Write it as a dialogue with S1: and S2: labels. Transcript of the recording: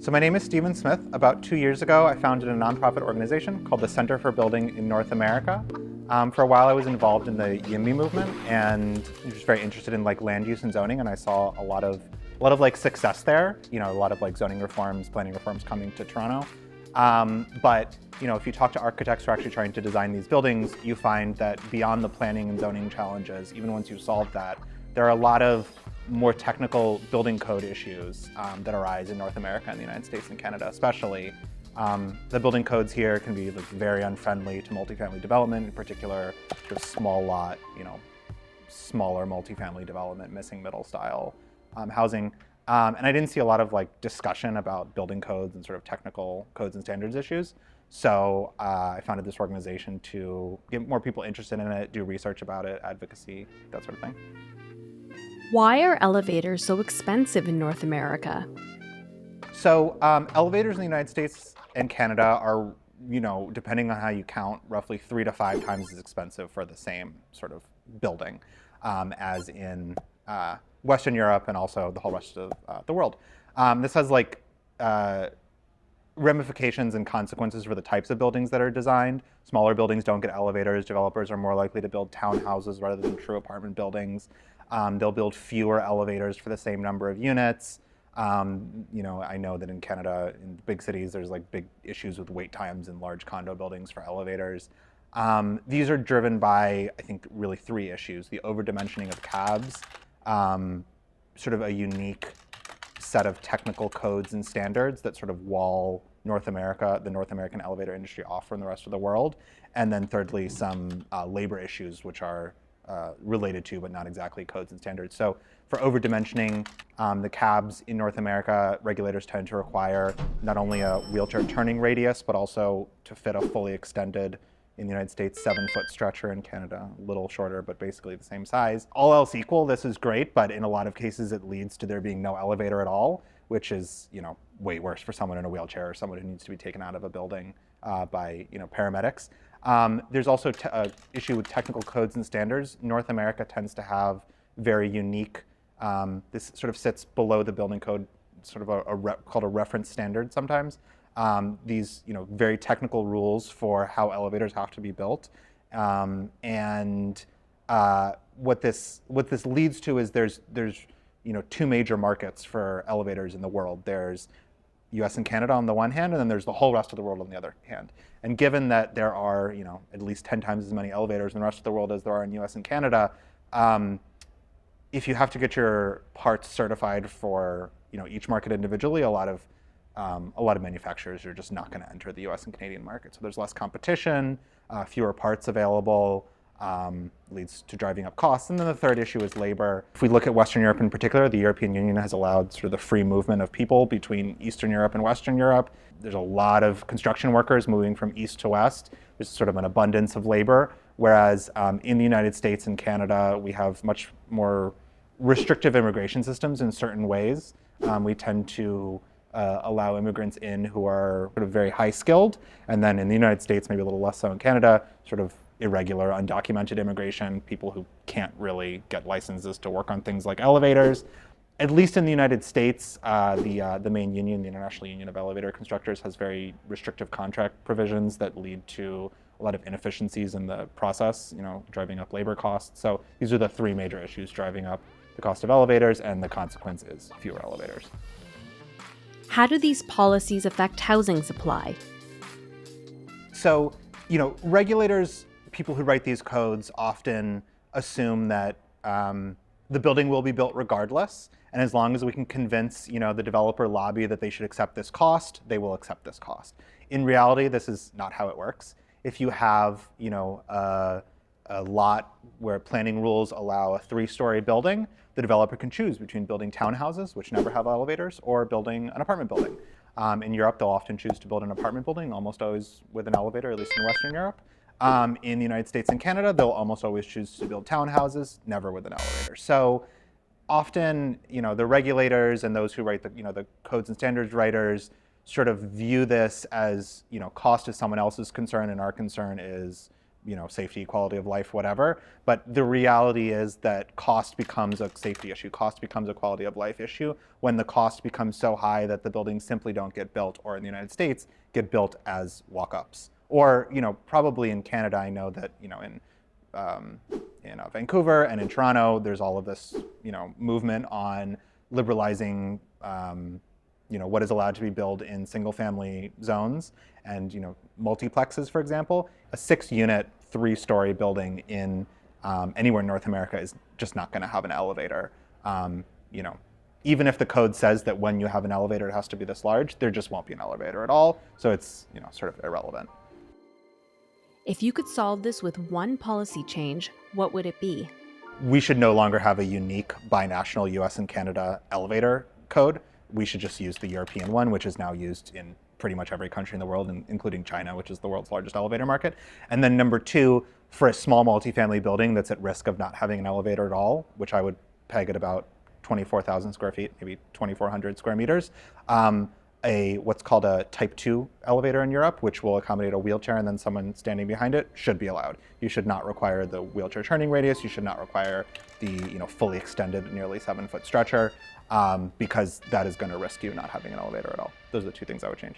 S1: So my name is Stephen Smith. About 2 years ago, I founded a nonprofit organization called the Center for Building in North America. For a while, I was involved in the YIMBY movement and was very interested in land use and zoning, and I saw a lot of success there. A lot of zoning reforms, planning reforms coming to Toronto. But if you talk to architects who are actually trying to design these buildings, you find that beyond the planning and zoning challenges, even once you've solved that, there are a lot of more technical building code issues that arise in North America and the United States and Canada especially. The building codes here can be very unfriendly to multifamily development, in particular sort of small lot, smaller multifamily development, missing middle style housing. And I didn't see a lot of discussion about building codes and sort of technical codes and standards issues. So I founded this organization to get more people interested in it, do research about it, advocacy, that sort of thing.
S2: Why are elevators so expensive in North America?
S1: So elevators in the United States and Canada are, depending on how you count, roughly 3 to 5 times as expensive for the same sort of building as in Western Europe and also the whole rest of the world. This has ramifications and consequences for the types of buildings that are designed. Smaller buildings don't get elevators. Developers are more likely to build townhouses rather than true apartment buildings. They'll build fewer elevators for the same number of units. I know that in Canada, in big cities, there's big issues with wait times in large condo buildings for elevators. These are driven by, I think, really 3 issues: the overdimensioning of cabs, sort of a unique set of technical codes and standards that sort of wall North America, the North American elevator industry, off from the rest of the world, and then thirdly, some labor issues which are related to, but not exactly, codes and standards. So for overdimensioning, the cabs in North America, regulators tend to require not only a wheelchair turning radius, but also to fit a fully extended, in the United States, 7-foot stretcher, in Canada, a little shorter, but basically the same size. All else equal, this is great, but in a lot of cases it leads to there being no elevator at all, which is way worse for someone in a wheelchair or someone who needs to be taken out of a building by paramedics. There's also an issue with technical codes and standards. North America tends to have very unique, this sort of sits below the building code, sort of called a reference standard sometimes. These very technical rules for how elevators have to be built. What this leads to is there's 2 major markets for elevators in the world. There's US and Canada on the one hand, and then there's the whole rest of the world on the other hand. And given that there are, at least 10 times as many elevators in the rest of the world as there are in US and Canada, if you have to get your parts certified for, each market individually, a lot of manufacturers are just not going to enter the US and Canadian market. So there's less competition, fewer parts available, leads to driving up costs. And then the third issue is labor. If we look at Western Europe in particular, the European Union has allowed sort of the free movement of people between Eastern Europe and Western Europe. There's a lot of construction workers moving from east to west. There's sort of an abundance of labor, whereas in the United States and Canada, we have much more restrictive immigration systems in certain ways. We tend to allow immigrants in who are sort of very high skilled, and then in the United States, maybe a little less so in Canada, sort of irregular, undocumented immigration, people who can't really get licenses to work on things like elevators. At least in the United States, the main union, the International Union of Elevator Constructors, has very restrictive contract provisions that lead to a lot of inefficiencies in the process, driving up labor costs. So these are the 3 major issues driving up the cost of elevators, and the consequence is fewer elevators.
S2: How do these policies affect housing supply?
S1: So, regulators, people who write these codes, often assume that the building will be built regardless, and as long as we can convince, the developer lobby that they should accept this cost, they will accept this cost. In reality, this is not how it works. If you have, a lot where planning rules allow a 3-story building, the developer can choose between building townhouses, which never have elevators, or building an apartment building. In Europe, they'll often choose to build an apartment building, almost always with an elevator, at least in Western Europe. In the United States and Canada, they'll almost always choose to build townhouses, never with an elevator. So often, the regulators and those who write the codes and standards writers sort of view this as, cost is someone else's concern, and our concern is safety, quality of life, whatever. But the reality is that cost becomes a safety issue. Cost becomes a quality of life issue when the cost becomes so high that the buildings simply don't get built, or in the United States, get built as walk-ups. Or, probably in Canada, I know that, in Vancouver and in Toronto, there's all of this, movement on liberalizing, what is allowed to be built in single-family zones and, multiplexes, for example. A 6-unit, 3-story building in anywhere in North America is just not going to have an elevator. Even if the code says that when you have an elevator, it has to be this large, there just won't be an elevator at all. So it's, sort of irrelevant.
S2: If you could solve this with one policy change, what would it be?
S1: We should no longer have a unique binational US and Canada elevator code. We should just use the European one, which is now used in pretty much every country in the world, including China, which is the world's largest elevator market. And then number 2, for a small multifamily building that's at risk of not having an elevator at all, which I would peg at about 24,000 square feet, maybe 2,400 square meters, what's called a Type 2 elevator in Europe, which will accommodate a wheelchair and then someone standing behind it, should be allowed. You should not require the wheelchair turning radius. You should not require the fully extended, nearly 7-foot stretcher, because that is going to risk you not having an elevator at all. Those are the 2 things I would change.